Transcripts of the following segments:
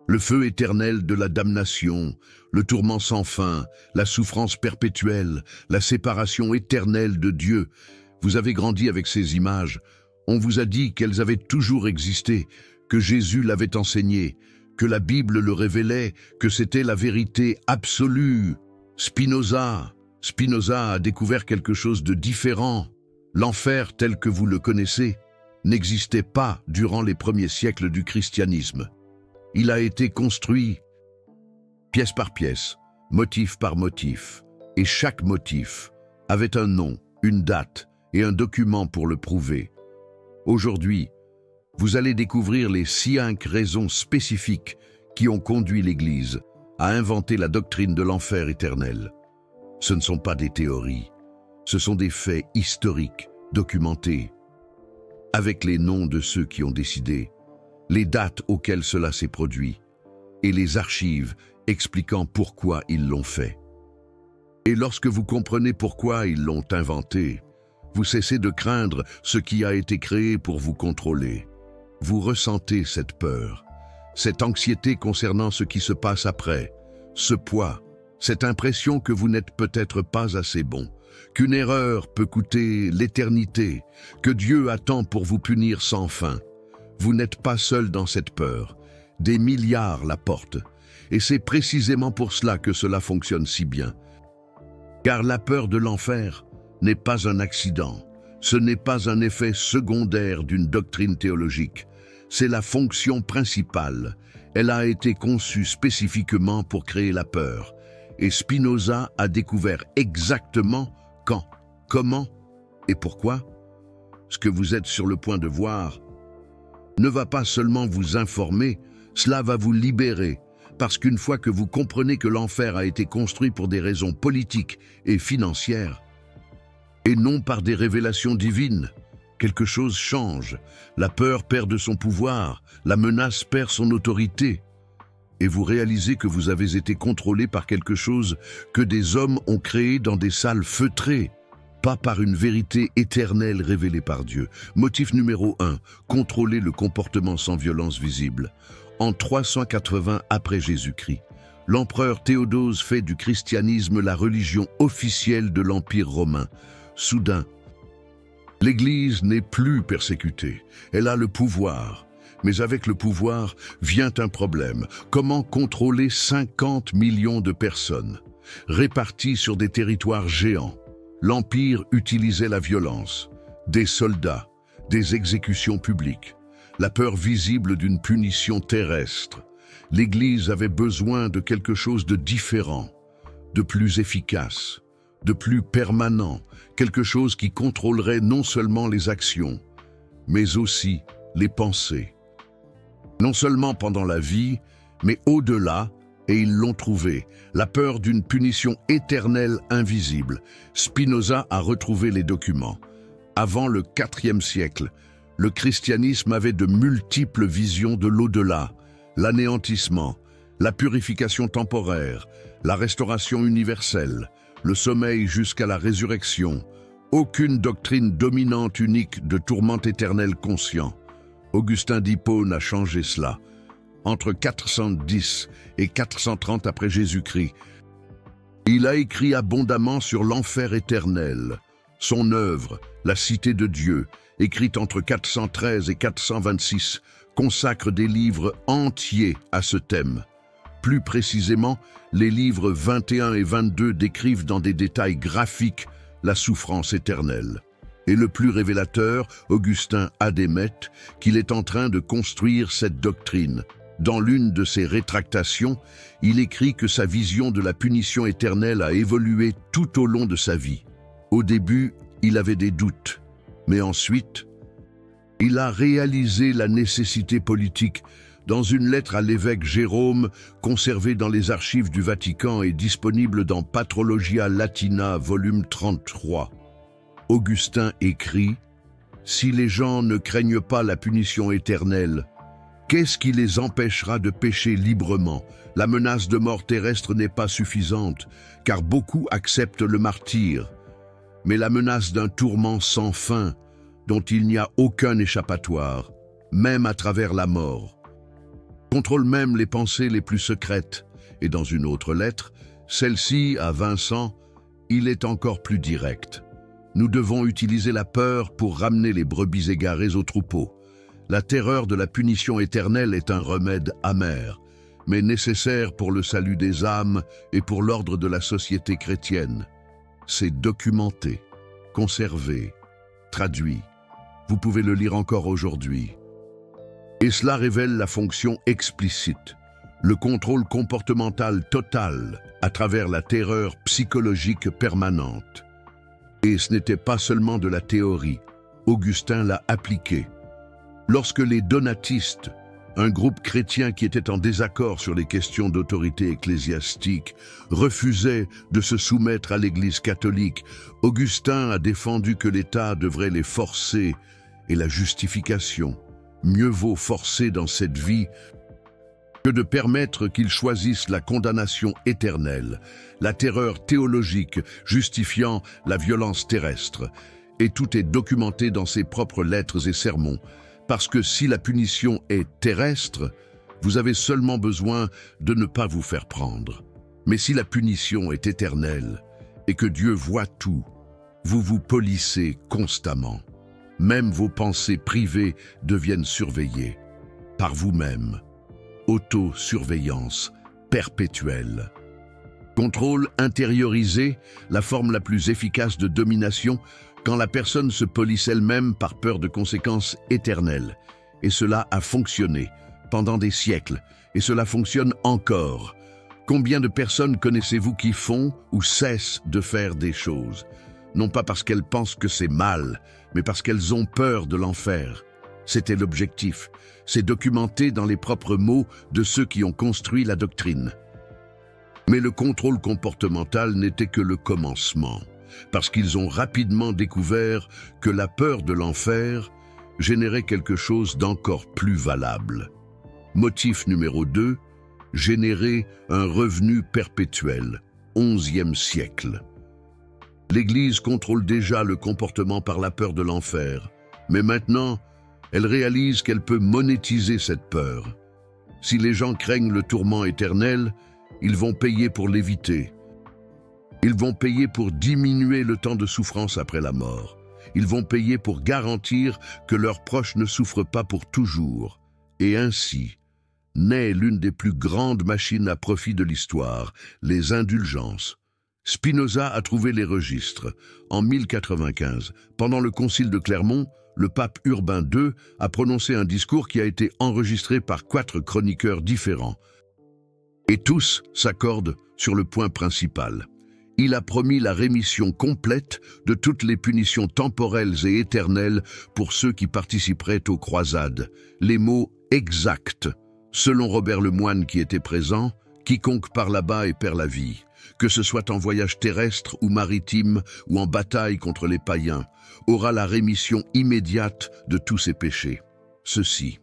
Le feu éternel de la damnation, le tourment sans fin, la souffrance perpétuelle, la séparation éternelle de Dieu. Vous avez grandi avec ces images. On vous a dit qu'elles avaient toujours existé, que Jésus l'avait enseigné, que la Bible le révélait, que c'était la vérité absolue. Spinoza a découvert quelque chose de différent. L'enfer tel que vous le connaissez n'existait pas durant les premiers siècles du christianisme. Il a été construit pièce par pièce, motif par motif, et chaque motif avait un nom, une date et un document pour le prouver. Aujourd'hui, vous allez découvrir les 5 raisons spécifiques qui ont conduit l'Église à inventer la doctrine de l'enfer éternel. Ce ne sont pas des théories, ce sont des faits historiques, documentés, avec les noms de ceux qui ont décidé, les dates auxquelles cela s'est produit, et les archives expliquant pourquoi ils l'ont fait. Et lorsque vous comprenez pourquoi ils l'ont inventé, vous cessez de craindre ce qui a été créé pour vous contrôler. Vous ressentez cette peur, cette anxiété concernant ce qui se passe après, ce poids, cette impression que vous n'êtes peut-être pas assez bon, qu'une erreur peut coûter l'éternité, que Dieu attend pour vous punir sans fin. Vous n'êtes pas seul dans cette peur. Des milliards la portent. Et c'est précisément pour cela que cela fonctionne si bien. Car la peur de l'enfer n'est pas un accident. Ce n'est pas un effet secondaire d'une doctrine théologique. C'est la fonction principale. Elle a été conçue spécifiquement pour créer la peur. Et Spinoza a découvert exactement quand, comment et pourquoi. Ce que vous êtes sur le point de voir ne va pas seulement vous informer, cela va vous libérer, parce qu'une fois que vous comprenez que l'enfer a été construit pour des raisons politiques et financières, et non par des révélations divines, quelque chose change, la peur perd de son pouvoir, la menace perd son autorité, et vous réalisez que vous avez été contrôlé par quelque chose que des hommes ont créé dans des salles feutrées, pas par une vérité éternelle révélée par Dieu. Motif numéro 1, contrôler le comportement sans violence visible. En 380 après Jésus-Christ, l'empereur Théodose fait du christianisme la religion officielle de l'Empire romain. Soudain, l'Église n'est plus persécutée, elle a le pouvoir. Mais avec le pouvoir vient un problème. Comment contrôler 50 millions de personnes, réparties sur des territoires géants? L'Empire utilisait la violence, des soldats, des exécutions publiques, la peur visible d'une punition terrestre. L'Église avait besoin de quelque chose de différent, de plus efficace, de plus permanent, quelque chose qui contrôlerait non seulement les actions, mais aussi les pensées. Non seulement pendant la vie, mais au-delà, et ils l'ont trouvé, la peur d'une punition éternelle invisible. Spinoza a retrouvé les documents. Avant le IVe siècle, le christianisme avait de multiples visions de l'au-delà, l'anéantissement, la purification temporaire, la restauration universelle, le sommeil jusqu'à la résurrection. Aucune doctrine dominante unique de tourment éternel conscient. Augustin d'Hippone a changé cela. Entre 410 et 430 après Jésus-Christ, il a écrit abondamment sur l'enfer éternel. Son œuvre, La Cité de Dieu, écrite entre 413 et 426, consacre des livres entiers à ce thème. Plus précisément, les livres 21 et 22 décrivent dans des détails graphiques la souffrance éternelle. Et le plus révélateur, Augustin admet qu'il est en train de construire cette doctrine. Dans l'une de ses rétractations, il écrit que sa vision de la punition éternelle a évolué tout au long de sa vie. Au début, il avait des doutes, mais ensuite, il a réalisé la nécessité politique. Dans une lettre à l'évêque Jérôme, conservée dans les archives du Vatican et disponible dans Patrologia Latina, volume 33, Augustin écrit « Si les gens ne craignent pas la punition éternelle, qu'est-ce qui les empêchera de pécher librement? La menace de mort terrestre n'est pas suffisante, car beaucoup acceptent le martyre. Mais la menace d'un tourment sans fin, dont il n'y a aucun échappatoire, même à travers la mort. contrôle même les pensées les plus secrètes. Et dans une autre lettre, celle-ci à Vincent, il est encore plus direct. Nous devons utiliser la peur pour ramener les brebis égarées au troupeau. La terreur de la punition éternelle est un remède amer, mais nécessaire pour le salut des âmes et pour l'ordre de la société chrétienne. C'est documenté, conservé, traduit. Vous pouvez le lire encore aujourd'hui. Et cela révèle la fonction explicite, le contrôle comportemental total à travers la terreur psychologique permanente. Et ce n'était pas seulement de la théorie, Augustin l'a appliqué. Lorsque les donatistes, un groupe chrétien qui était en désaccord sur les questions d'autorité ecclésiastique, refusaient de se soumettre à l'Église catholique, Augustin a défendu que l'État devrait les forcer et la justification. Mieux vaut forcer dans cette vie que de permettre qu'ils choisissent la condamnation éternelle, la terreur théologique justifiant la violence terrestre. Et tout est documenté dans ses propres lettres et sermons. Parce que si la punition est terrestre, vous avez seulement besoin de ne pas vous faire prendre. Mais si la punition est éternelle et que Dieu voit tout, vous vous polissez constamment. Même vos pensées privées deviennent surveillées par vous-même. Autosurveillance perpétuelle. Contrôle intériorisé, la forme la plus efficace de domination, quand la personne se police elle-même par peur de conséquences éternelles. Et cela a fonctionné pendant des siècles, et cela fonctionne encore. Combien de personnes connaissez-vous qui font ou cessent de faire des choses, non pas parce qu'elles pensent que c'est mal, mais parce qu'elles ont peur de l'enfer? C'était l'objectif. C'est documenté dans les propres mots de ceux qui ont construit la doctrine. Mais le contrôle comportemental n'était que le commencement, parce qu'ils ont rapidement découvert que la peur de l'enfer générait quelque chose d'encore plus valable. Motif numéro 2, générer un revenu perpétuel, 11e siècle. L'Église contrôle déjà le comportement par la peur de l'enfer, mais maintenant, elle réalise qu'elle peut monétiser cette peur. Si les gens craignent le tourment éternel, ils vont payer pour l'éviter. Ils vont payer pour diminuer le temps de souffrance après la mort. Ils vont payer pour garantir que leurs proches ne souffrent pas pour toujours. Et ainsi, naît l'une des plus grandes machines à profit de l'histoire, les indulgences. Spinoza a trouvé les registres. En 1095, pendant le concile de Clermont, le pape Urbain II a prononcé un discours qui a été enregistré par 4 chroniqueurs différents. Et tous s'accordent sur le point principal. Il a promis la rémission complète de toutes les punitions temporelles et éternelles pour ceux qui participeraient aux croisades. Les mots exacts. Selon Robert Lemoine qui était présent, quiconque part là-bas et perd la vie, que ce soit en voyage terrestre ou maritime ou en bataille contre les païens, aura la rémission immédiate de tous ses péchés. Ceci,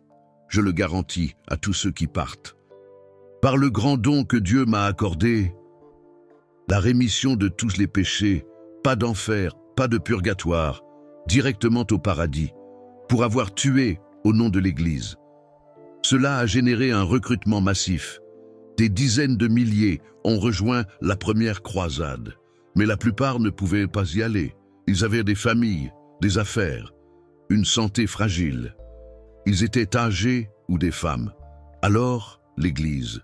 je le garantis à tous ceux qui partent. Par le grand don que Dieu m'a accordé, la rémission de tous les péchés, pas d'enfer, pas de purgatoire, directement au paradis, pour avoir tué au nom de l'Église. Cela a généré un recrutement massif. Des dizaines de milliers ont rejoint la première croisade, mais la plupart ne pouvaient pas y aller. Ils avaient des familles, des affaires, une santé fragile. Ils étaient âgés ou des femmes. Alors, l'Église,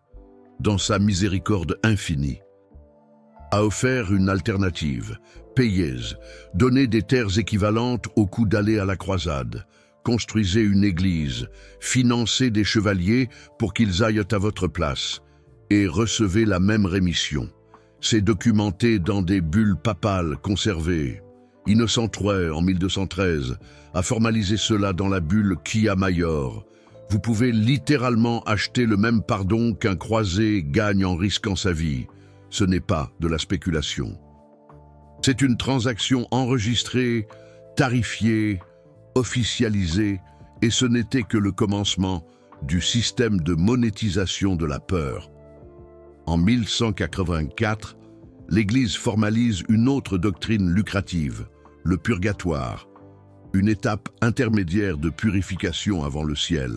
dans sa miséricorde infinie, a offert une alternative. Payez, donnez des terres équivalentes au coût d'aller à la croisade. Construisez une église, financez des chevaliers pour qu'ils aillent à votre place et recevez la même rémission. C'est documenté dans des bulles papales conservées. Innocent III, en 1213, a formalisé cela dans la bulle Quia Maior. Vous pouvez littéralement acheter le même pardon qu'un croisé gagne en risquant sa vie. Ce n'est pas de la spéculation. C'est une transaction enregistrée, tarifiée, officialisée, et ce n'était que le commencement du système de monétisation de la peur. En 1184, l'Église formalise une autre doctrine lucrative, le purgatoire, une étape intermédiaire de purification avant le ciel.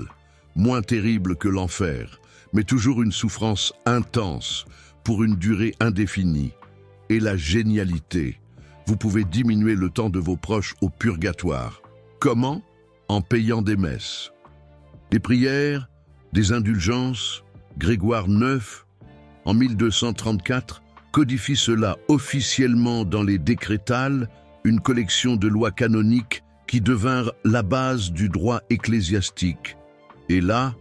moins terrible que l'enfer, mais toujours une souffrance intense pour une durée indéfinie. Et la génialité, vous pouvez diminuer le temps de vos proches au purgatoire. Comment? En payant des messes. Des prières, des indulgences. Grégoire IX, en 1234, codifie cela officiellement dans les décrétales, une collection de lois canoniques qui devinrent la base du droit ecclésiastique. Et là,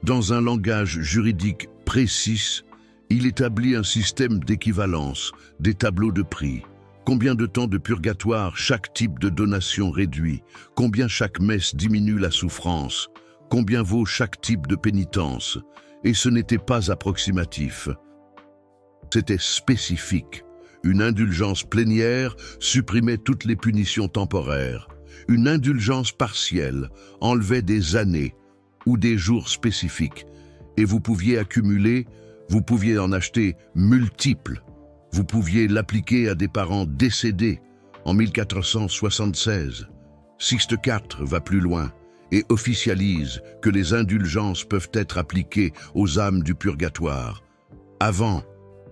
dans un langage juridique précis, il établit un système d'équivalence, des tableaux de prix. Combien de temps de purgatoire chaque type de donation réduit? Combien chaque messe diminue la souffrance? Combien vaut chaque type de pénitence? Et ce n'était pas approximatif. C'était spécifique. Une indulgence plénière supprimait toutes les punitions temporaires. Une indulgence partielle enlevait des années ou des jours spécifiques. Et vous pouviez accumuler, vous pouviez en acheter multiples. Vous pouviez l'appliquer à des parents décédés en 1476. Sixte IV va plus loin et officialise que les indulgences peuvent être appliquées aux âmes du purgatoire. Avant,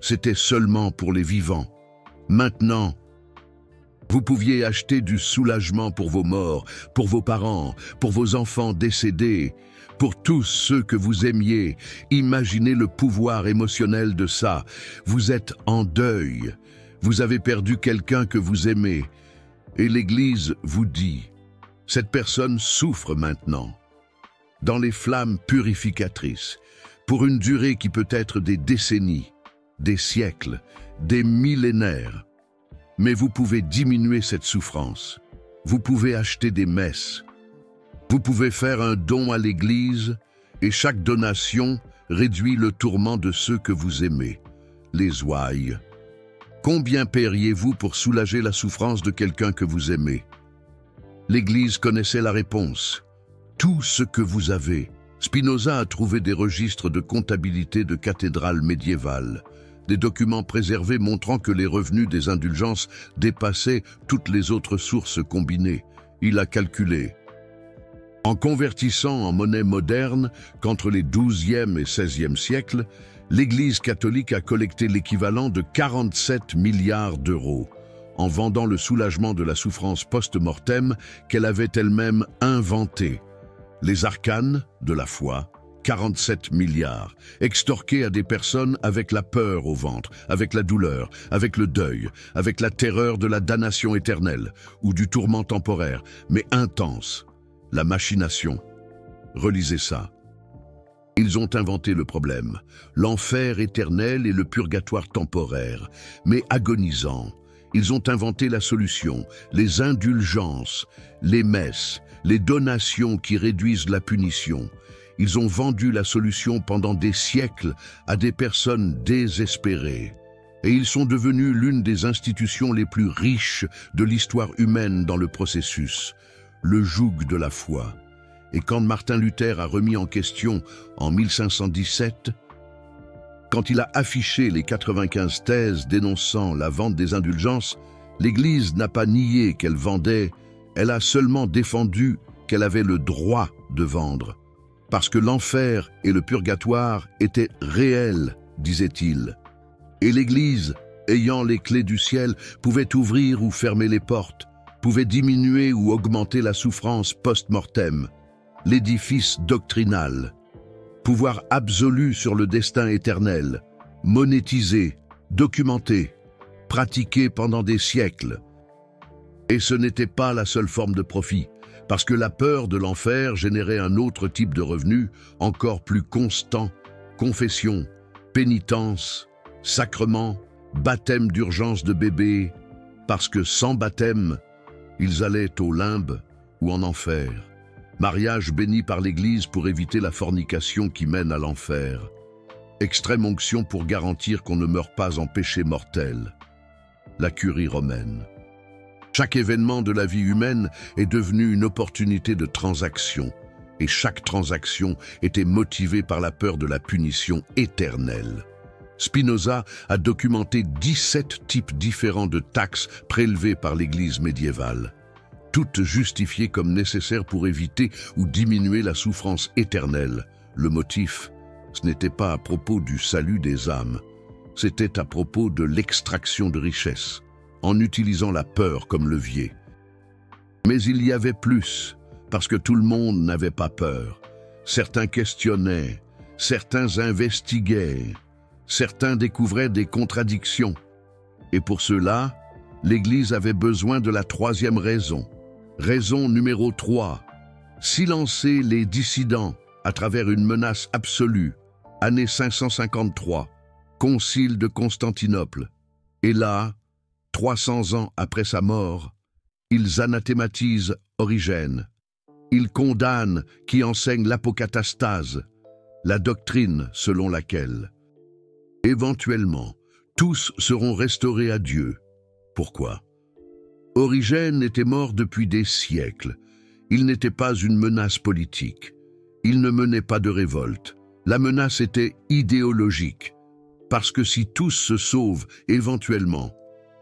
c'était seulement pour les vivants. Maintenant, vous pouviez acheter du soulagement pour vos morts, pour vos parents, pour vos enfants décédés, pour tous ceux que vous aimiez. Imaginez le pouvoir émotionnel de ça. Vous êtes en deuil. Vous avez perdu quelqu'un que vous aimez. Et l'Église vous dit, cette personne souffre maintenant, dans les flammes purificatrices, pour une durée qui peut être des décennies, des siècles, des millénaires. Mais vous pouvez diminuer cette souffrance. Vous pouvez acheter des messes. Vous pouvez faire un don à l'Église et chaque donation réduit le tourment de ceux que vous aimez, les ouailles. Combien paieriez-vous pour soulager la souffrance de quelqu'un que vous aimez? L'Église connaissait la réponse. Tout ce que vous avez. Spinoza a trouvé des registres de comptabilité de cathédrales médiévales, des documents préservés montrant que les revenus des indulgences dépassaient toutes les autres sources combinées. Il a calculé. En convertissant en monnaie moderne qu'entre les XIIe et XVIe siècles, l'Église catholique a collecté l'équivalent de 47 milliards d'euros, en vendant le soulagement de la souffrance post-mortem qu'elle avait elle-même inventé. Les arcanes de la foi, 47 milliards, extorqués à des personnes avec la peur au ventre, avec la douleur, avec le deuil, avec la terreur de la damnation éternelle ou du tourment temporaire, mais intense. La machination. Relisez ça. Ils ont inventé le problème, l'enfer éternel et le purgatoire temporaire, mais agonisant. Ils ont inventé la solution, les indulgences, les messes, les donations qui réduisent la punition. Ils ont vendu la solution pendant des siècles à des personnes désespérées. Et ils sont devenus l'une des institutions les plus riches de l'histoire humaine dans le processus, le joug de la foi. Et quand Martin Luther a remis en question en 1517, quand il a affiché les 95 thèses dénonçant la vente des indulgences, l'Église n'a pas nié qu'elle vendait, elle a seulement défendu qu'elle avait le droit de vendre. Parce que l'enfer et le purgatoire étaient réels, disait-il. Et l'Église, ayant les clés du ciel, pouvait ouvrir ou fermer les portes, pouvait diminuer ou augmenter la souffrance post-mortem. L'édifice doctrinal, pouvoir absolu sur le destin éternel, monétisé, documenté, pratiqué pendant des siècles. Et ce n'était pas la seule forme de profit, parce que la peur de l'enfer générait un autre type de revenu, encore plus constant, confession, pénitence, sacrement, baptême d'urgence de bébé, parce que sans baptême, ils allaient au limbe ou en enfer. Mariage béni par l'Église pour éviter la fornication qui mène à l'enfer. Extrême onction pour garantir qu'on ne meurt pas en péché mortel. La curie romaine. Chaque événement de la vie humaine est devenu une opportunité de transaction, et chaque transaction était motivée par la peur de la punition éternelle. Spinoza a documenté 17 types différents de taxes prélevées par l'Église médiévale. toutes justifiées comme nécessaires pour éviter ou diminuer la souffrance éternelle. Le motif, ce n'était pas à propos du salut des âmes, c'était à propos de l'extraction de richesses, en utilisant la peur comme levier. Mais il y avait plus, parce que tout le monde n'avait pas peur. Certains questionnaient, certains investiguaient, certains découvraient des contradictions. Et pour cela, l'Église avait besoin de la troisième raison. Raison numéro 3, silencer les dissidents à travers une menace absolue. Année 553, Concile de Constantinople. Et là, 300 ans après sa mort, ils anathématisent Origène. Ils condamnent qui enseigne l'apocatastase, la doctrine selon laquelle, éventuellement, tous seront restaurés à Dieu. Pourquoi? Origène était mort depuis des siècles. Il n'était pas une menace politique. Il ne menait pas de révolte. La menace était idéologique. Parce que si tous se sauvent éventuellement,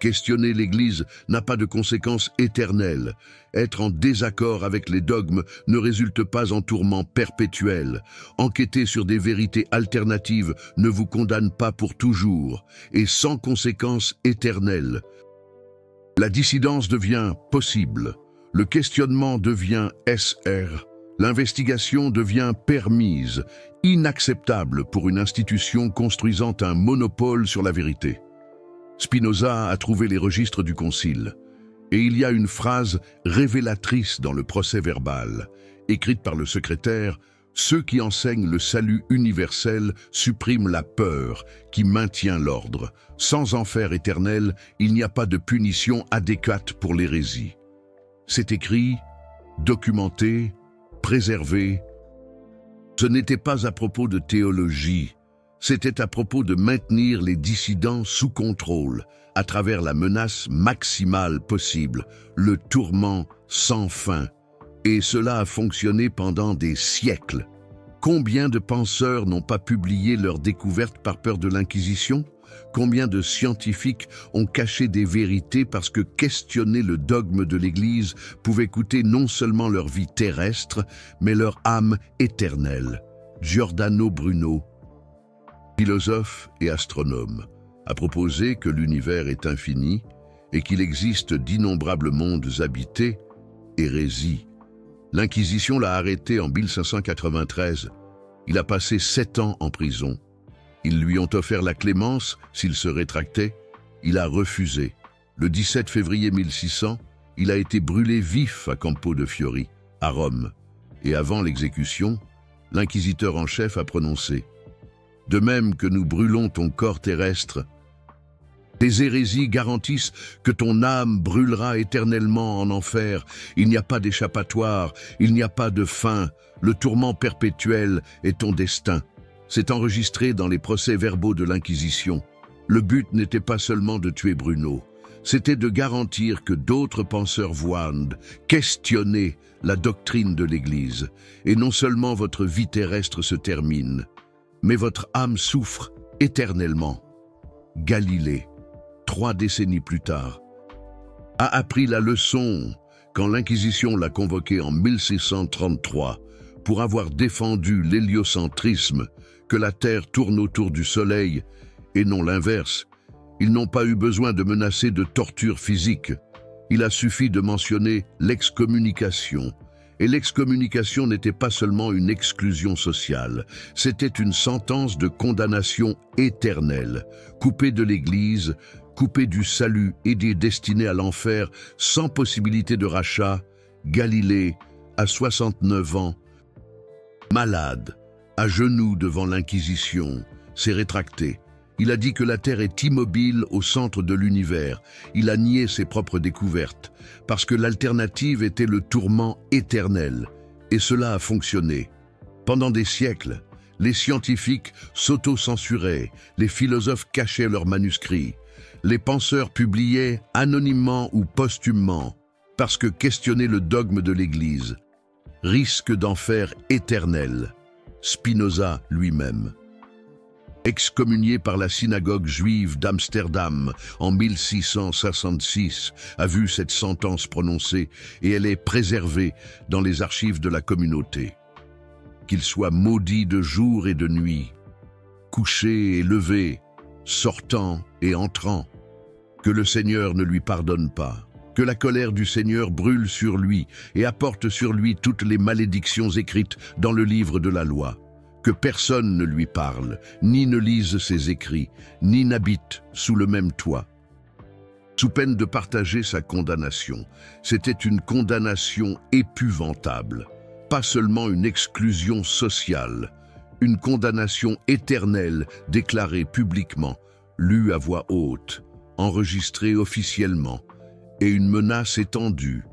questionner l'Église n'a pas de conséquences éternelles. Être en désaccord avec les dogmes ne résulte pas en tourment perpétuel. Enquêter sur des vérités alternatives ne vous condamne pas pour toujours et sans conséquences éternelles. La dissidence devient possible. Le questionnement devient SR. L'investigation devient permise, inacceptable pour une institution construisant un monopole sur la vérité. Spinoza a trouvé les registres du Concile, et il y a une phrase révélatrice dans le procès-verbal, écrite par le secrétaire: « Ceux qui enseignent le salut universel suppriment la peur qui maintient l'ordre. Sans enfer éternel, il n'y a pas de punition adéquate pour l'hérésie. » C'est écrit, documenté, préservé. Ce n'était pas à propos de théologie. C'était à propos de maintenir les dissidents sous contrôle, à travers la menace maximale possible, le tourment sans fin. Et cela a fonctionné pendant des siècles. Combien de penseurs n'ont pas publié leurs découvertes par peur de l'Inquisition? Combien de scientifiques ont caché des vérités parce que questionner le dogme de l'Église pouvait coûter non seulement leur vie terrestre, mais leur âme éternelle? Giordano Bruno, philosophe et astronome, a proposé que l'univers est infini et qu'il existe d'innombrables mondes habités. Hérésie. L'Inquisition l'a arrêté en 1593. Il a passé 7 ans en prison. Ils lui ont offert la clémence s'il se rétractait. Il a refusé. Le 17 février 1600, il a été brûlé vif à Campo de Fiori, à Rome. Et avant l'exécution, l'inquisiteur en chef a prononcé: « De même que nous brûlons ton corps terrestre, tes hérésies garantissent que ton âme brûlera éternellement en enfer. Il n'y a pas d'échappatoire, il n'y a pas de fin. Le tourment perpétuel est ton destin. » C'est enregistré dans les procès-verbaux de l'Inquisition. Le but n'était pas seulement de tuer Bruno, c'était de garantir que d'autres penseurs voient, questionner la doctrine de l'Église. Et non seulement votre vie terrestre se termine, mais votre âme souffre éternellement. Galilée, 3 décennies plus tard, a appris la leçon quand l'Inquisition l'a convoqué en 1633 pour avoir défendu l'héliocentrisme, que la Terre tourne autour du Soleil et non l'inverse. Ils n'ont pas eu besoin de menacer de torture physique. Il a suffi de mentionner l'excommunication. Et l'excommunication n'était pas seulement une exclusion sociale, c'était une sentence de condamnation éternelle, coupée de l'Église, coupée du salut et des destinés à l'enfer, sans possibilité de rachat. Galilée, à 69 ans, malade, à genoux devant l'Inquisition, s'est rétracté. Il a dit que la Terre est immobile au centre de l'univers. Il a nié ses propres découvertes, parce que l'alternative était le tourment éternel. Et cela a fonctionné. Pendant des siècles, les scientifiques s'auto-censuraient, les philosophes cachaient leurs manuscrits, les penseurs publiaient anonymement ou posthumement, parce que questionner le dogme de l'Église risque d'enfer éternel. Spinoza lui-même. excommunié par la synagogue juive d'Amsterdam en 1666, a vu cette sentence prononcée et elle est préservée dans les archives de la communauté. Qu'il soit maudit de jour et de nuit, couché et levé, sortant et entrant, que le Seigneur ne lui pardonne pas, que la colère du Seigneur brûle sur lui et apporte sur lui toutes les malédictions écrites dans le livre de la loi, que personne ne lui parle, ni ne lise ses écrits, ni n'habite sous le même toit, sous peine de partager sa condamnation. C'était une condamnation épouvantable, pas seulement une exclusion sociale, une condamnation éternelle déclarée publiquement, lue à voix haute, enregistrée officiellement, et une menace étendue.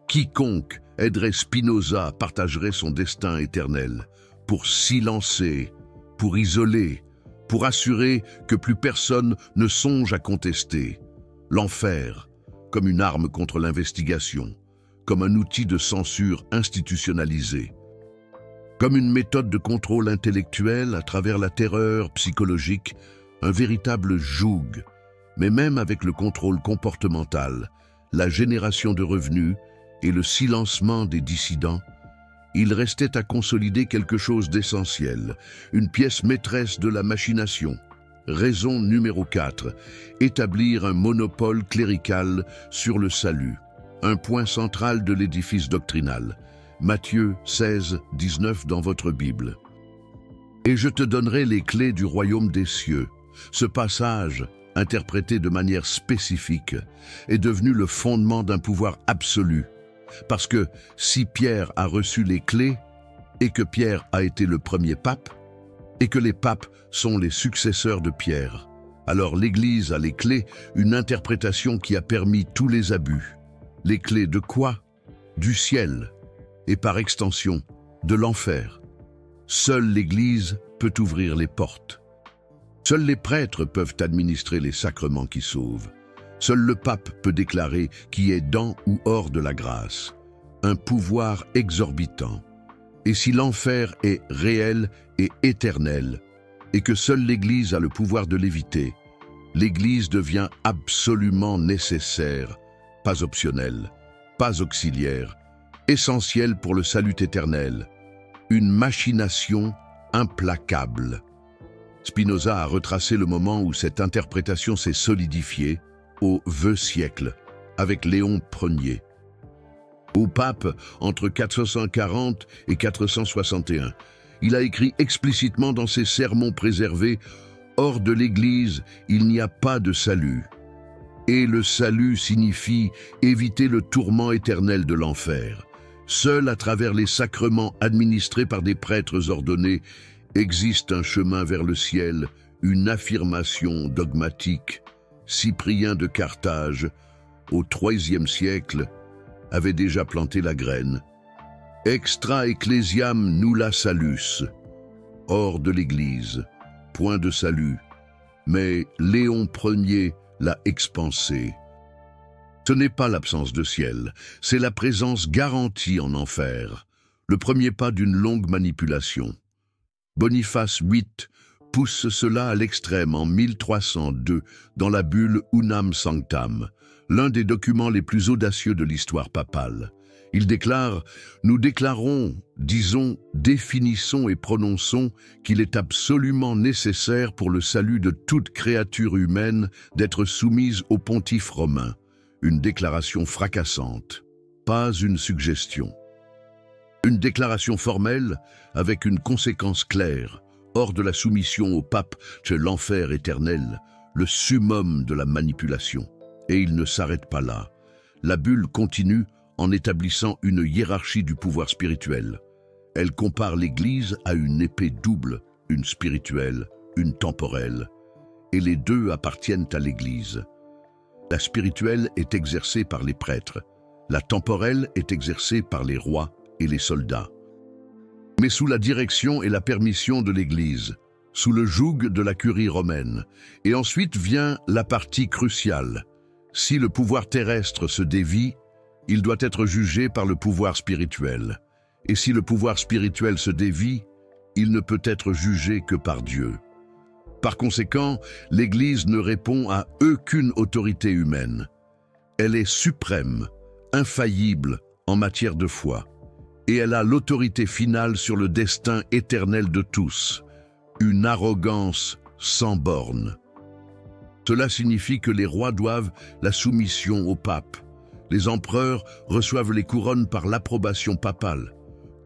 Quiconque aiderait Spinoza partagerait son destin éternel, pour silencer, pour isoler, pour assurer que plus personne ne songe à contester. L'enfer, comme une arme contre l'investigation, comme un outil de censure institutionnalisé, comme une méthode de contrôle intellectuel à travers la terreur psychologique, un véritable joug, mais même avec le contrôle comportemental, la génération de revenus et le silencement des dissidents, il restait à consolider quelque chose d'essentiel, une pièce maîtresse de la machination. Raison numéro 4, établir un monopole clérical sur le salut, un point central de l'édifice doctrinal. Matthieu 16, 19 dans votre Bible. Et je te donnerai les clés du royaume des cieux. Ce passage, interprété de manière spécifique, est devenu le fondement d'un pouvoir absolu. Parce que si Pierre a reçu les clés, et que Pierre a été le premier pape, et que les papes sont les successeurs de Pierre, alors l'Église a les clés, une interprétation qui a permis tous les abus. Les clés de quoi? Du ciel, et par extension, de l'enfer. Seule l'Église peut ouvrir les portes. Seuls les prêtres peuvent administrer les sacrements qui sauvent. Seul le pape peut déclarer qui est dans ou hors de la grâce. Un pouvoir exorbitant. Et si l'enfer est réel et éternel, et que seule l'Église a le pouvoir de l'éviter, l'Église devient absolument nécessaire, pas optionnelle, pas auxiliaire, essentielle pour le salut éternel. Une machination implacable. Spinoza a retracé le moment où cette interprétation s'est solidifiée, au XXe siècle, avec Léon Ier. Au pape, entre 440 et 461, il a écrit explicitement dans ses sermons préservés « Hors de l'Église, il n'y a pas de salut ». Et le salut signifie éviter le tourment éternel de l'enfer. Seul à travers les sacrements administrés par des prêtres ordonnés existe un chemin vers le ciel, une affirmation dogmatique. Cyprien de Carthage, au IIIe siècle, avait déjà planté la graine. Extra ecclesiam nulla salus, hors de l'Église, point de salut, mais Léon Ier l'a expansé. Ce n'est pas l'absence de ciel, c'est la présence garantie en enfer, le premier pas d'une longue manipulation. Boniface VIII pousse cela à l'extrême en 1302 dans la bulle Unam Sanctam, l'un des documents les plus audacieux de l'histoire papale. Il déclare « Nous déclarons, disons, définissons et prononçons qu'il est absolument nécessaire pour le salut de toute créature humaine d'être soumise au pontife romain. » Une déclaration fracassante, pas une suggestion. Une déclaration formelle avec une conséquence claire, hors de la soumission au pape chez l'enfer éternel, le summum de la manipulation. Et il ne s'arrête pas là. La bulle continue en établissant une hiérarchie du pouvoir spirituel. Elle compare l'Église à une épée double, une spirituelle, une temporelle. Et les deux appartiennent à l'Église. La spirituelle est exercée par les prêtres. La temporelle est exercée par les rois et les soldats. Mais sous la direction et la permission de l'Église, sous le joug de la curie romaine. Et ensuite vient la partie cruciale. Si le pouvoir terrestre se dévie, il doit être jugé par le pouvoir spirituel. Et si le pouvoir spirituel se dévie, il ne peut être jugé que par Dieu. Par conséquent, l'Église ne répond à aucune autorité humaine. Elle est suprême, infaillible en matière de foi, et elle a l'autorité finale sur le destin éternel de tous, une arrogance sans bornes. Cela signifie que les rois doivent la soumission au pape. Les empereurs reçoivent les couronnes par l'approbation papale.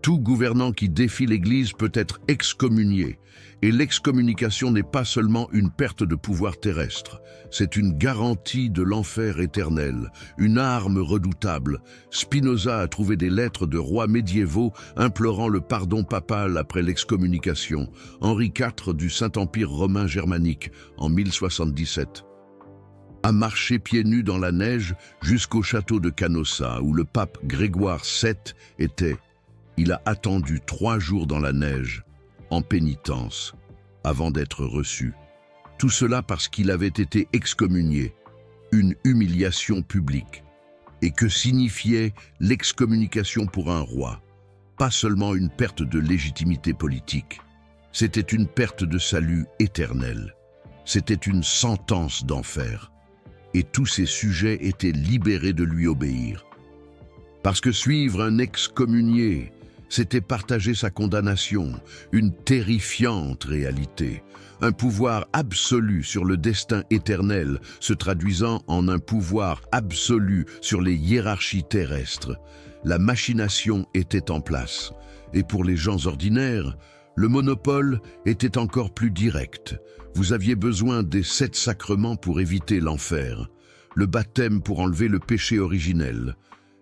Tout gouvernant qui défie l'Église peut être excommunié, et l'excommunication n'est pas seulement une perte de pouvoir terrestre, c'est une garantie de l'enfer éternel, une arme redoutable. Spinoza a trouvé des lettres de rois médiévaux implorant le pardon papal après l'excommunication, Henri IV du Saint-Empire romain germanique en 1077. A marché pieds nus dans la neige jusqu'au château de Canossa, où le pape Grégoire VII était. Il a attendu 3 jours dans la neige, en pénitence, avant d'être reçu. Tout cela parce qu'il avait été excommunié, une humiliation publique. Et que signifiait l'excommunication pour un roi? Pas seulement une perte de légitimité politique, c'était une perte de salut éternel. C'était une sentence d'enfer. Et tous ses sujets étaient libérés de lui obéir. Parce que suivre un excommunié, c'était partager sa condamnation, une terrifiante réalité, un pouvoir absolu sur le destin éternel, se traduisant en un pouvoir absolu sur les hiérarchies terrestres. La machination était en place, et pour les gens ordinaires, le monopole était encore plus direct. Vous aviez besoin des 7 sacrements pour éviter l'enfer, le baptême pour enlever le péché originel,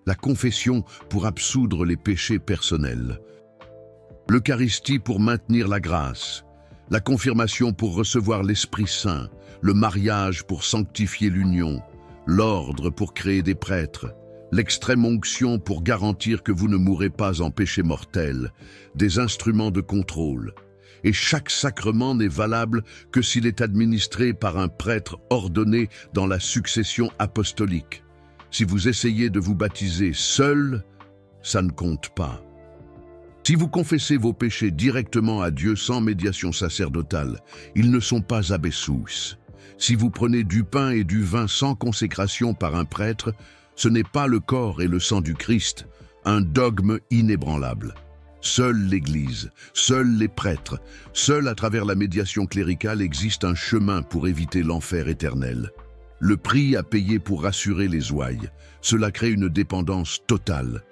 la confession pour absoudre les péchés personnels, l'Eucharistie pour maintenir la grâce, la confirmation pour recevoir l'Esprit Saint, le mariage pour sanctifier l'union, l'ordre pour créer des prêtres, l'extrême onction pour garantir que vous ne mourrez pas en péché mortel, des instruments de contrôle. Et chaque sacrement n'est valable que s'il est administré par un prêtre ordonné dans la succession apostolique. Si vous essayez de vous baptiser seul, ça ne compte pas. Si vous confessez vos péchés directement à Dieu sans médiation sacerdotale, ils ne sont pas abessus. Si vous prenez du pain et du vin sans consécration par un prêtre, ce n'est pas le corps et le sang du Christ, un dogme inébranlable. Seule l'Église, seuls les prêtres, seul à travers la médiation cléricale existe un chemin pour éviter l'enfer éternel. Le prix à payer pour rassurer les ouailles, cela crée une dépendance totale.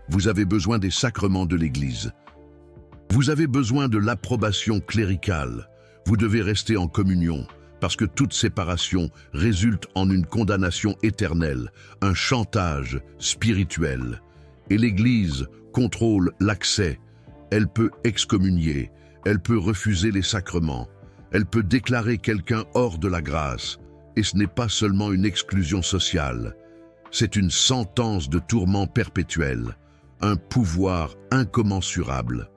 Vous avez besoin des sacrements de l'Église. Vous avez besoin de l'approbation cléricale. Vous devez rester en communion, parce que toute séparation résulte en une condamnation éternelle, un chantage spirituel. Et l'Église contrôle l'accès. Elle peut excommunier, elle peut refuser les sacrements, elle peut déclarer quelqu'un hors de la grâce. Et ce n'est pas seulement une exclusion sociale, c'est une sentence de tourment perpétuel, un pouvoir incommensurable,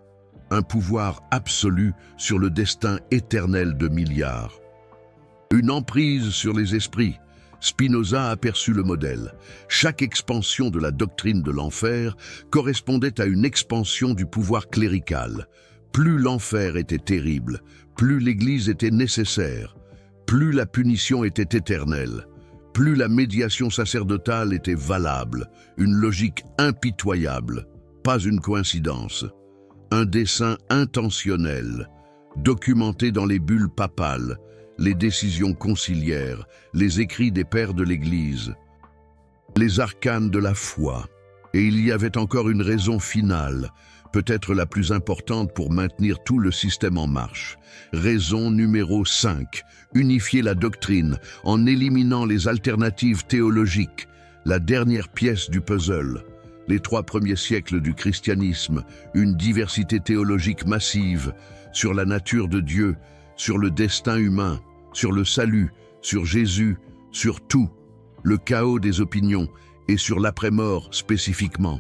un pouvoir absolu sur le destin éternel de milliards. Une emprise sur les esprits. Spinoza aperçut le modèle. Chaque expansion de la doctrine de l'enfer correspondait à une expansion du pouvoir clérical. Plus l'enfer était terrible, plus l'Église était nécessaire. Plus la punition était éternelle, plus la médiation sacerdotale était valable, une logique impitoyable, pas une coïncidence, un dessein intentionnel, documenté dans les bulles papales, les décisions conciliaires, les écrits des pères de l'Église, les arcanes de la foi. Et il y avait encore une raison finale, peut-être la plus importante pour maintenir tout le système en marche. Raison numéro 5, unifier la doctrine en éliminant les alternatives théologiques, la dernière pièce du puzzle. Les 3 premiers siècles du christianisme, une diversité théologique massive sur la nature de Dieu, sur le destin humain, sur le salut, sur Jésus, sur tout, le chaos des opinions et sur l'après-mort spécifiquement.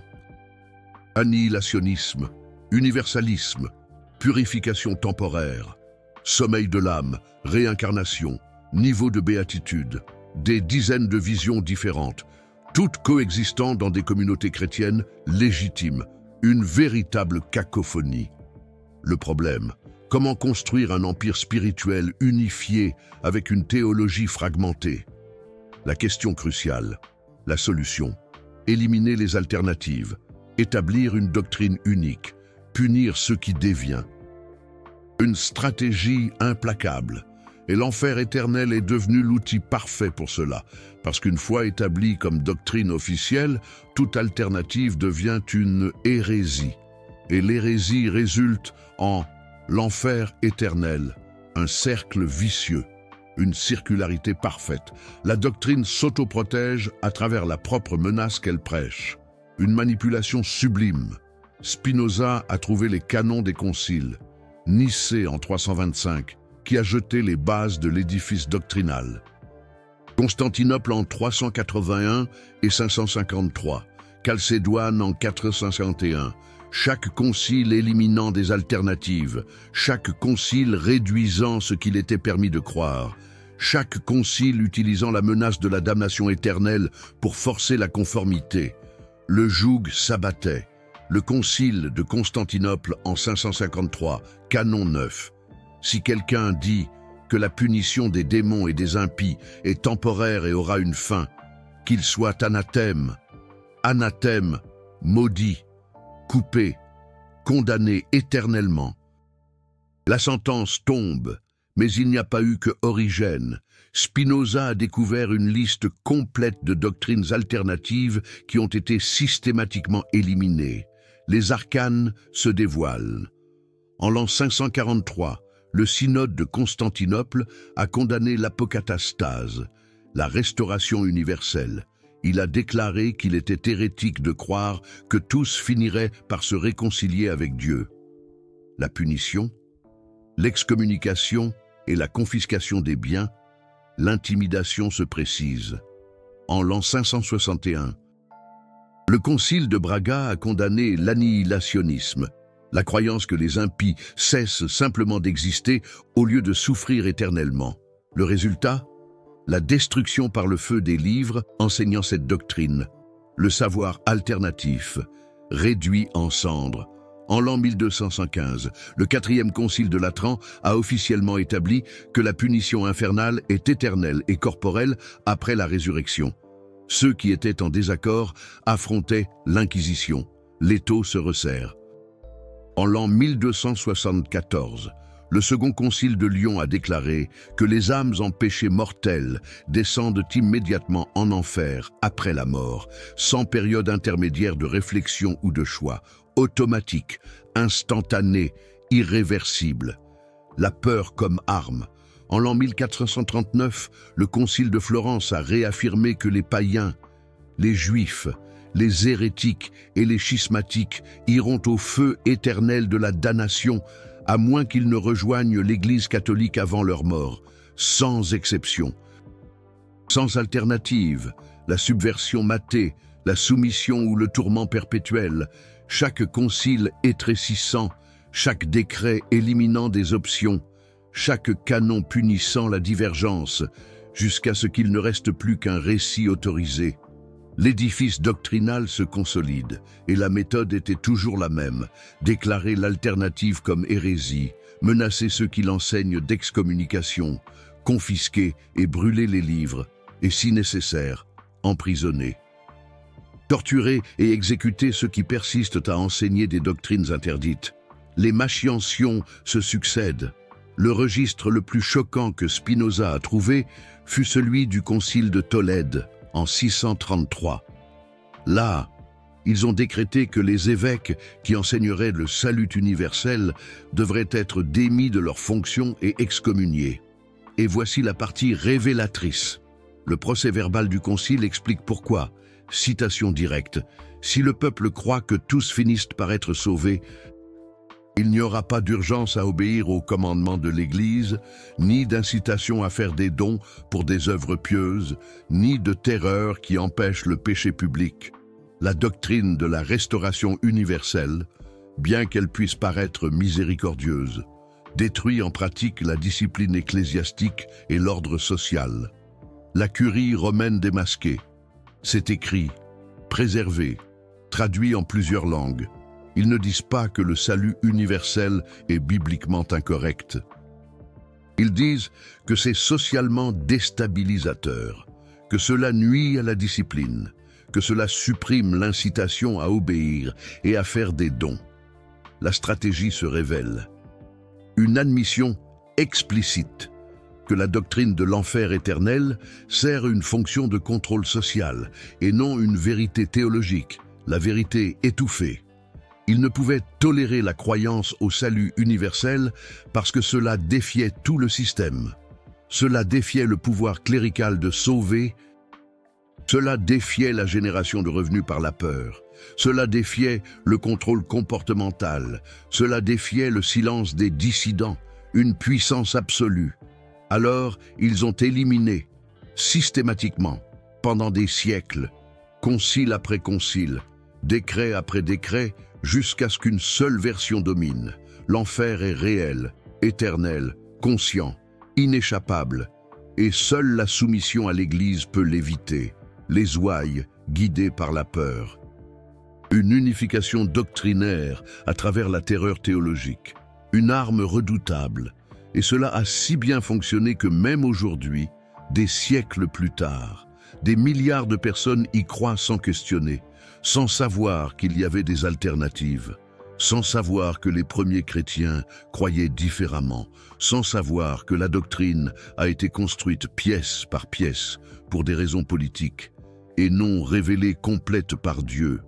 Annihilationnisme, universalisme, purification temporaire, sommeil de l'âme, réincarnation, niveau de béatitude, des dizaines de visions différentes, toutes coexistant dans des communautés chrétiennes légitimes, une véritable cacophonie. Le problème, Comment construire un empire spirituel unifié avec une théologie fragmentée? La question cruciale. La solution. Éliminer les alternatives. Établir une doctrine unique. Punir ceux qui dévient. Une stratégie implacable. Et l'enfer éternel est devenu l'outil parfait pour cela, parce qu'une fois établie comme doctrine officielle, toute alternative devient une hérésie. Et l'hérésie résulte en l'enfer éternel, un cercle vicieux, une circularité parfaite. La doctrine s'autoprotège à travers la propre menace qu'elle prêche. Une manipulation sublime. Spinoza a trouvé les canons des conciles. Nicée en 325, qui a jeté les bases de l'édifice doctrinal. Constantinople en 381 et 553, Chalcédoine en 451, chaque concile éliminant des alternatives, chaque concile réduisant ce qu'il était permis de croire, chaque concile utilisant la menace de la damnation éternelle pour forcer la conformité. Le joug s'abattait. Le concile de Constantinople en 553, canon 9. Si quelqu'un dit que la punition des démons et des impies est temporaire et aura une fin, qu'il soit anathème, maudit, coupé, condamné éternellement. La sentence tombe, mais il n'y a pas eu que Origène. Spinoza a découvert une liste complète de doctrines alternatives qui ont été systématiquement éliminées. Les arcanes se dévoilent. En l'an 543, le synode de Constantinople a condamné l'apocatastase, la restauration universelle. Il a déclaré qu'il était hérétique de croire que tous finiraient par se réconcilier avec Dieu. La punition, l'excommunication et la confiscation des biens, l'intimidation se précise. En l'an 561, le concile de Braga a condamné l'annihilationnisme, la croyance que les impies cessent simplement d'exister au lieu de souffrir éternellement. Le résultat? La destruction par le feu des livres enseignant cette doctrine, le savoir alternatif, réduit en cendres. En l'an 1215, le 4e concile de Latran a officiellement établi que la punition infernale est éternelle et corporelle après la résurrection. Ceux qui étaient en désaccord affrontaient l'Inquisition. L'étau se resserre. En l'an 1274, le second concile de Lyon a déclaré que les âmes en péché mortel descendent immédiatement en enfer après la mort, sans période intermédiaire de réflexion ou de choix, automatique, instantané, irréversible. La peur comme arme. En l'an 1439, le concile de Florence a réaffirmé que les païens, les juifs, les hérétiques et les schismatiques iront au feu éternel de la damnation, à moins qu'ils ne rejoignent l'Église catholique avant leur mort, sans exception. Sans alternative, la subversion matée, la soumission ou le tourment perpétuel, chaque concile étrécissant, chaque décret éliminant des options, chaque canon punissant la divergence, jusqu'à ce qu'il ne reste plus qu'un récit autorisé. L'édifice doctrinal se consolide, et la méthode était toujours la même, déclarer l'alternative comme hérésie, menacer ceux qui l'enseignent d'excommunication, confisquer et brûler les livres, et si nécessaire, emprisonner. Torturer et exécuter ceux qui persistent à enseigner des doctrines interdites. Les machiations se succèdent. Le registre le plus choquant que Spinoza a trouvé fut celui du concile de Tolède, en 633. Là, ils ont décrété que les évêques qui enseigneraient le salut universel devraient être démis de leurs fonctions et excommuniés. Et voici la partie révélatrice. Le procès-verbal du concile explique pourquoi. Citation directe. Si le peuple croit que tous finissent par être sauvés, il n'y aura pas d'urgence à obéir aux commandements de l'Église, ni d'incitation à faire des dons pour des œuvres pieuses, ni de terreur qui empêche le péché public. La doctrine de la restauration universelle, bien qu'elle puisse paraître miséricordieuse, détruit en pratique la discipline ecclésiastique et l'ordre social. La curie romaine démasquée. C'est écrit, préservé, traduit en plusieurs langues. Ils ne disent pas que le salut universel est bibliquement incorrect. Ils disent que c'est socialement déstabilisateur, que cela nuit à la discipline, que cela supprime l'incitation à obéir et à faire des dons. La stratégie se révèle. Une admission explicite que la doctrine de l'enfer éternel sert une fonction de contrôle social et non une vérité théologique, la vérité étouffée. Ils ne pouvaient tolérer la croyance au salut universel parce que cela défiait tout le système. Cela défiait le pouvoir clérical de sauver. Cela défiait la génération de revenus par la peur. Cela défiait le contrôle comportemental. Cela défiait le silence des dissidents, une puissance absolue. Alors, ils ont éliminé, systématiquement, pendant des siècles, concile après concile, décret après décret, jusqu'à ce qu'une seule version domine. L'enfer est réel, éternel, conscient, inéchappable, et seule la soumission à l'Église peut l'éviter, les ouailles guidées par la peur. Une unification doctrinaire à travers la terreur théologique, une arme redoutable, et cela a si bien fonctionné que même aujourd'hui, des siècles plus tard, des milliards de personnes y croient sans questionner, sans savoir qu'il y avait des alternatives, sans savoir que les premiers chrétiens croyaient différemment, sans savoir que la doctrine a été construite pièce par pièce pour des raisons politiques et non révélée complète par Dieu.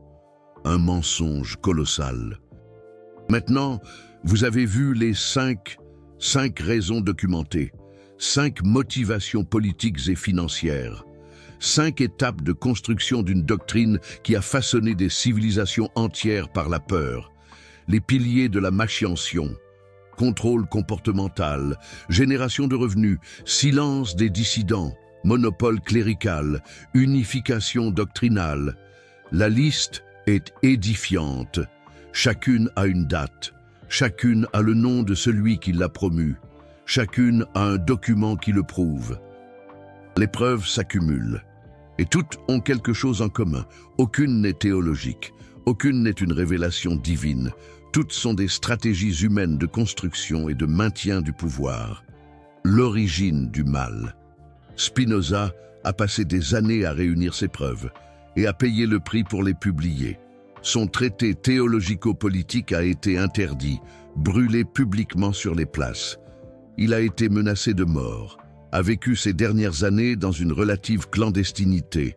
Un mensonge colossal. Maintenant, vous avez vu les cinq raisons documentées, 5 motivations politiques et financières, 5 étapes de construction d'une doctrine qui a façonné des civilisations entières par la peur, les piliers de la machiation, contrôle comportemental, génération de revenus, silence des dissidents, monopole clérical, unification doctrinale. La liste est édifiante. Chacune a une date. Chacune a le nom de celui qui l'a promu. Chacune a un document qui le prouve. Les preuves s'accumulent. Et toutes ont quelque chose en commun. Aucune n'est théologique. Aucune n'est une révélation divine. Toutes sont des stratégies humaines de construction et de maintien du pouvoir. L'origine du mal. Spinoza a passé des années à réunir ces preuves et a payé le prix pour les publier. Son traité théologico-politique a été interdit, brûlé publiquement sur les places. Il a été menacé de mort, a vécu ses dernières années dans une relative clandestinité.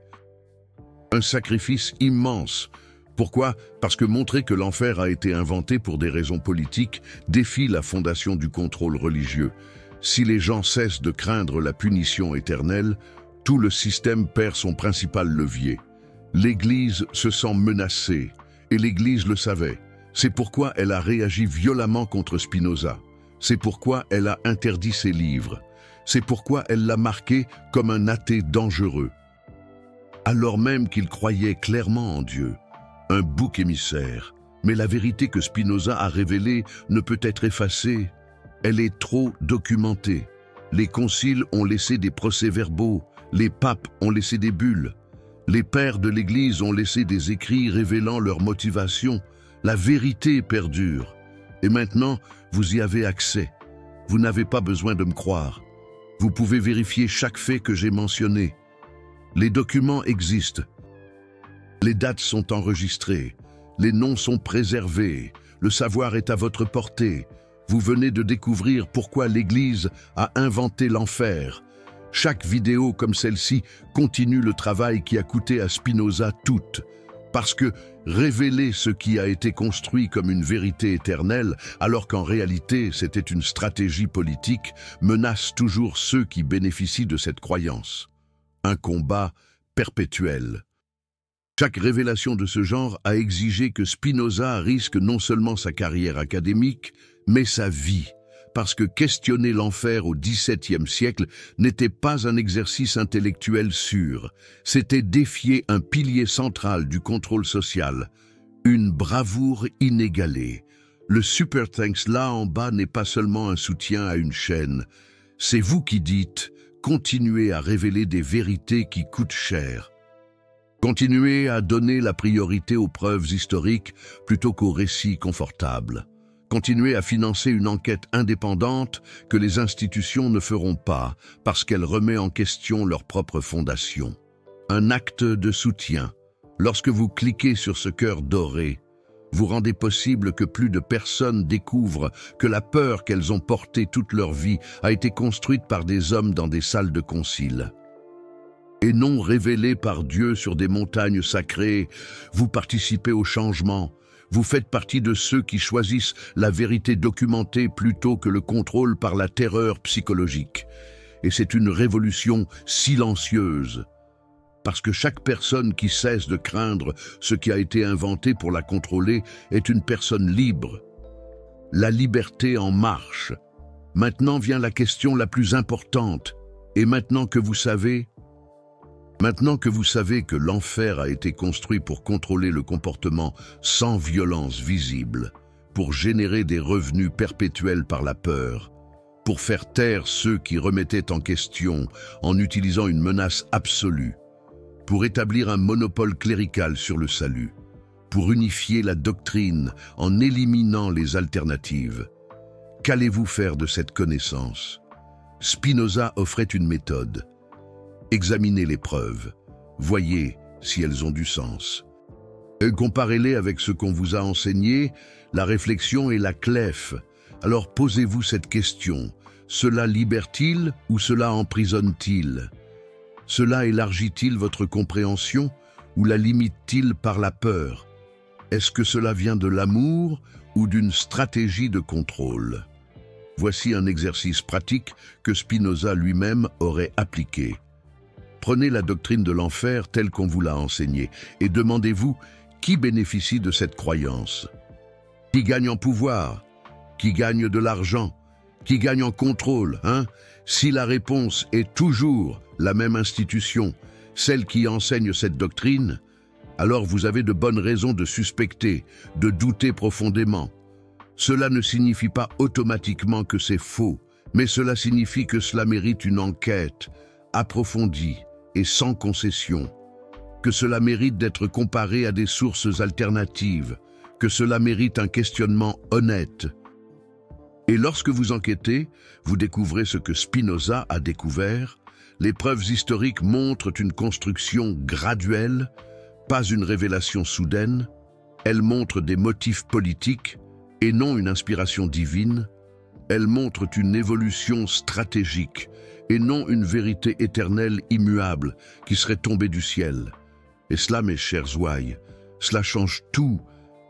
Un sacrifice immense. Pourquoi? Parce que montrer que l'enfer a été inventé pour des raisons politiques défie la fondation du contrôle religieux. Si les gens cessent de craindre la punition éternelle, tout le système perd son principal levier. L'Église se sent menacée, et l'Église le savait. C'est pourquoi elle a réagi violemment contre Spinoza. C'est pourquoi elle a interdit ses livres. C'est pourquoi elle l'a marqué comme un athée dangereux. Alors même qu'il croyait clairement en Dieu, un bouc émissaire. Mais la vérité que Spinoza a révélée ne peut être effacée. Elle est trop documentée. Les conciles ont laissé des procès-verbaux, les papes ont laissé des bulles. Les pères de l'Église ont laissé des écrits révélant leur motivation. La vérité perdure. Et maintenant, vous y avez accès. Vous n'avez pas besoin de me croire. Vous pouvez vérifier chaque fait que j'ai mentionné. Les documents existent. Les dates sont enregistrées. Les noms sont préservés. Le savoir est à votre portée. Vous venez de découvrir pourquoi l'Église a inventé l'enfer. Chaque vidéo comme celle-ci continue le travail qui a coûté à Spinoza toute. Parce que révéler ce qui a été construit comme une vérité éternelle, alors qu'en réalité c'était une stratégie politique, menace toujours ceux qui bénéficient de cette croyance. Un combat perpétuel. Chaque révélation de ce genre a exigé que Spinoza risque non seulement sa carrière académique, mais sa vie. Parce que questionner l'enfer au XVIIe siècle n'était pas un exercice intellectuel sûr, c'était défier un pilier central du contrôle social, une bravoure inégalée. Le Super Thanks là en bas n'est pas seulement un soutien à une chaîne, c'est vous qui dites « continuez à révéler des vérités qui coûtent cher ». Continuez à donner la priorité aux preuves historiques plutôt qu'aux récits confortables. Continuez à financer une enquête indépendante que les institutions ne feront pas parce qu'elle remet en question leur propre fondation. Un acte de soutien. Lorsque vous cliquez sur ce cœur doré, vous rendez possible que plus de personnes découvrent que la peur qu'elles ont portée toute leur vie a été construite par des hommes dans des salles de concile. Et non révélée par Dieu sur des montagnes sacrées, vous participez au changement. Vous faites partie de ceux qui choisissent la vérité documentée plutôt que le contrôle par la terreur psychologique. Et c'est une révolution silencieuse. Parce que chaque personne qui cesse de craindre ce qui a été inventé pour la contrôler est une personne libre. La liberté en marche. Maintenant vient la question la plus importante. Et maintenant que vous savez que l'enfer a été construit pour contrôler le comportement sans violence visible, pour générer des revenus perpétuels par la peur, pour faire taire ceux qui remettaient en question en utilisant une menace absolue, pour établir un monopole clérical sur le salut, pour unifier la doctrine en éliminant les alternatives. Qu'allez-vous faire de cette connaissance? Spinoza offrait une méthode. Examinez les preuves, voyez si elles ont du sens. Comparez-les avec ce qu'on vous a enseigné, la réflexion est la clef. Alors posez-vous cette question, cela libère-t-il ou cela emprisonne-t-il? Cela élargit-il votre compréhension ou la limite-t-il par la peur? Est-ce que cela vient de l'amour ou d'une stratégie de contrôle? Voici un exercice pratique que Spinoza lui-même aurait appliqué. Prenez la doctrine de l'enfer telle qu'on vous l'a enseignée et demandez-vous qui bénéficie de cette croyance. Qui gagne en pouvoir? Qui gagne de l'argent? Qui gagne en contrôle, hein? Si la réponse est toujours la même institution, celle qui enseigne cette doctrine, alors vous avez de bonnes raisons de suspecter, de douter profondément. Cela ne signifie pas automatiquement que c'est faux, mais cela signifie que cela mérite une enquête approfondie et sans concession, que cela mérite d'être comparé à des sources alternatives, que cela mérite un questionnement honnête. Et lorsque vous enquêtez, vous découvrez ce que Spinoza a découvert. Les preuves historiques montrent une construction graduelle, pas une révélation soudaine. Elles montrent des motifs politiques et non une inspiration divine. Elles montrent une évolution stratégique et non une vérité éternelle immuable qui serait tombée du ciel. Et cela, mes chers ouailles, cela change tout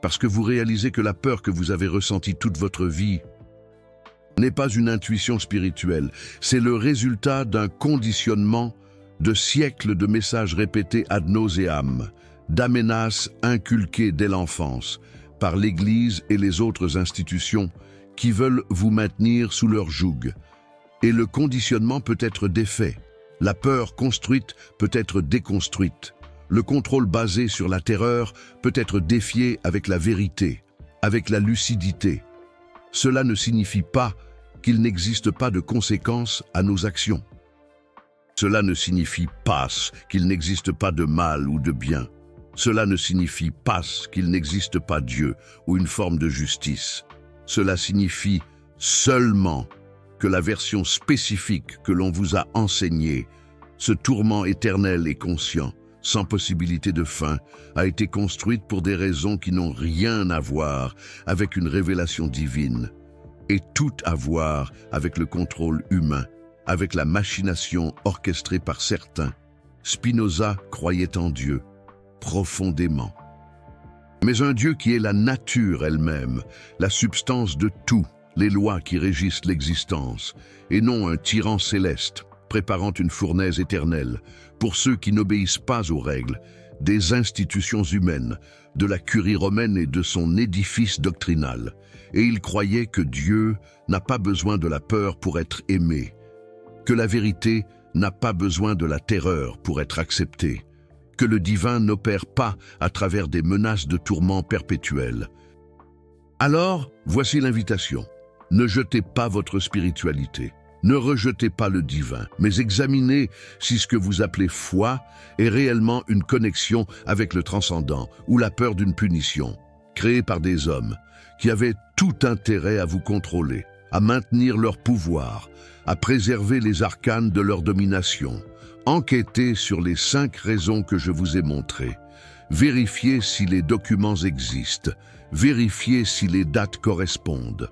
parce que vous réalisez que la peur que vous avez ressentie toute votre vie n'est pas une intuition spirituelle, c'est le résultat d'un conditionnement de siècles de messages répétés ad nauseam, d'amenaces inculquées dès l'enfance par l'Église et les autres institutions qui veulent vous maintenir sous leur joug. Et le conditionnement peut être défait, la peur construite peut être déconstruite, le contrôle basé sur la terreur peut être défié avec la vérité, avec la lucidité. Cela ne signifie pas qu'il n'existe pas de conséquences à nos actions. Cela ne signifie pas qu'il n'existe pas de mal ou de bien. Cela ne signifie pas qu'il n'existe pas Dieu ou une forme de justice. Cela signifie seulement que la version spécifique que l'on vous a enseignée, ce tourment éternel et conscient, sans possibilité de fin, a été construite pour des raisons qui n'ont rien à voir avec une révélation divine, et tout à voir avec le contrôle humain, avec la machination orchestrée par certains. Spinoza croyait en Dieu, profondément. Mais un Dieu qui est la nature elle-même, la substance de tout, les lois qui régissent l'existence, et non un tyran céleste, préparant une fournaise éternelle, pour ceux qui n'obéissent pas aux règles, des institutions humaines, de la curie romaine et de son édifice doctrinal. Et il croyait que Dieu n'a pas besoin de la peur pour être aimé, que la vérité n'a pas besoin de la terreur pour être acceptée, que le divin n'opère pas à travers des menaces de tourment perpétuels. Alors, voici l'invitation. Ne jetez pas votre spiritualité. Ne rejetez pas le divin, mais examinez si ce que vous appelez foi est réellement une connexion avec le transcendant ou la peur d'une punition, créée par des hommes qui avaient tout intérêt à vous contrôler, à maintenir leur pouvoir, à préserver les arcanes de leur domination. Enquêtez sur les 5 raisons que je vous ai montrées. Vérifiez si les documents existent. Vérifiez si les dates correspondent.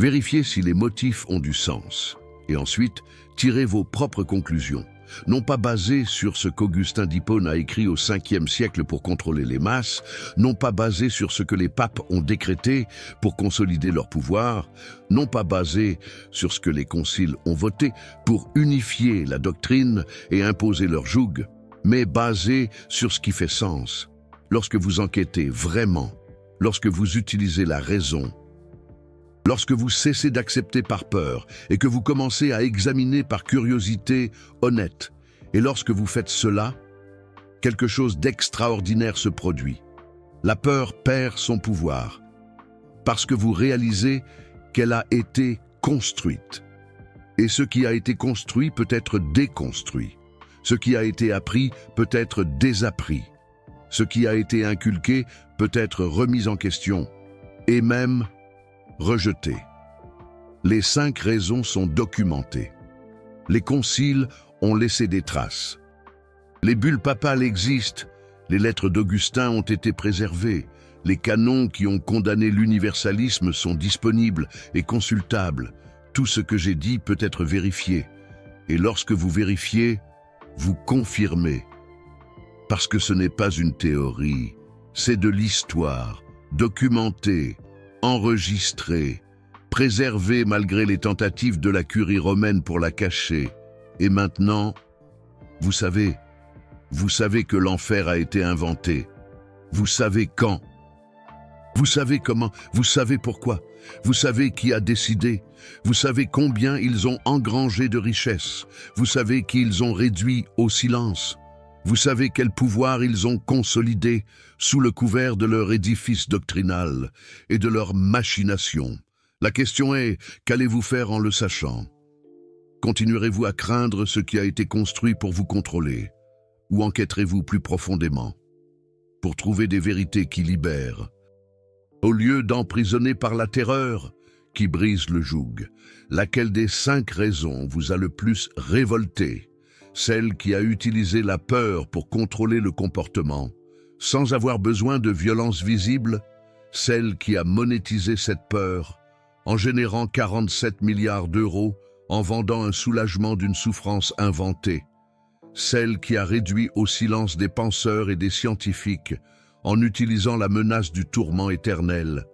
Vérifiez si les motifs ont du sens. Et ensuite, tirez vos propres conclusions. Non pas basées sur ce qu'Augustin d'Hippone a écrit au 5e siècle pour contrôler les masses, non pas basées sur ce que les papes ont décrété pour consolider leur pouvoir, non pas basées sur ce que les conciles ont voté pour unifier la doctrine et imposer leur joug, mais basées sur ce qui fait sens. Lorsque vous enquêtez vraiment, lorsque vous utilisez la raison, lorsque vous cessez d'accepter par peur et que vous commencez à examiner par curiosité honnête, et lorsque vous faites cela, quelque chose d'extraordinaire se produit. La peur perd son pouvoir, parce que vous réalisez qu'elle a été construite. Et ce qui a été construit peut être déconstruit. Ce qui a été appris peut être désappris. Ce qui a été inculqué peut être remis en question, et même rejeté. Les 5 raisons sont documentées. Les conciles ont laissé des traces. Les bulles papales existent, les lettres d'Augustin ont été préservées, les canons qui ont condamné l'universalisme sont disponibles et consultables. Tout ce que j'ai dit peut être vérifié. Et lorsque vous vérifiez, vous confirmez. Parce que ce n'est pas une théorie, c'est de l'histoire, documentée, enregistrée, préservée malgré les tentatives de la curie romaine pour la cacher. Et maintenant, vous savez que l'enfer a été inventé. Vous savez quand. Vous savez comment, vous savez pourquoi. Vous savez qui a décidé. Vous savez combien ils ont engrangé de richesses. Vous savez qui ils ont réduit au silence. Vous savez quel pouvoir ils ont consolidé sous le couvert de leur édifice doctrinal et de leur machination. La question est, qu'allez-vous faire en le sachant? Continuerez-vous à craindre ce qui a été construit pour vous contrôler? Ou enquêterez-vous plus profondément pour trouver des vérités qui libèrent? Au lieu d'emprisonner par la terreur qui brise le joug, laquelle des 5 raisons vous a le plus révolté? Celle qui a utilisé la peur pour contrôler le comportement, sans avoir besoin de violence visible? Celle qui a monétisé cette peur, en générant 47 milliards d'euros, en vendant un soulagement d'une souffrance inventée? Celle qui a réduit au silence des penseurs et des scientifiques, en utilisant la menace du tourment éternel?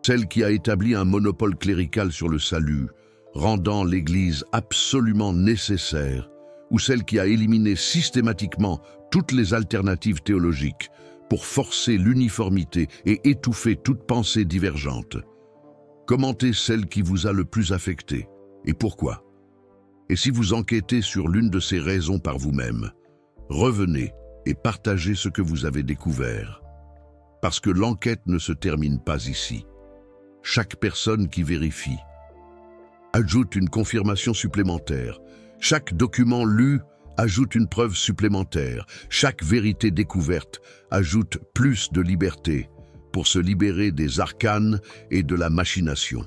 Celle qui a établi un monopole clérical sur le salut, rendant l'Église absolument nécessaire? Ou celle qui a éliminé systématiquement toutes les alternatives théologiques pour forcer l'uniformité et étouffer toute pensée divergente? Commentez celle qui vous a le plus affecté, et pourquoi. Et si vous enquêtez sur l'une de ces raisons par vous-même, revenez et partagez ce que vous avez découvert. Parce que l'enquête ne se termine pas ici. Chaque personne qui vérifie ajoute une confirmation supplémentaire. Chaque document lu ajoute une preuve supplémentaire. Chaque vérité découverte ajoute plus de liberté pour se libérer des arcanes et de la machination.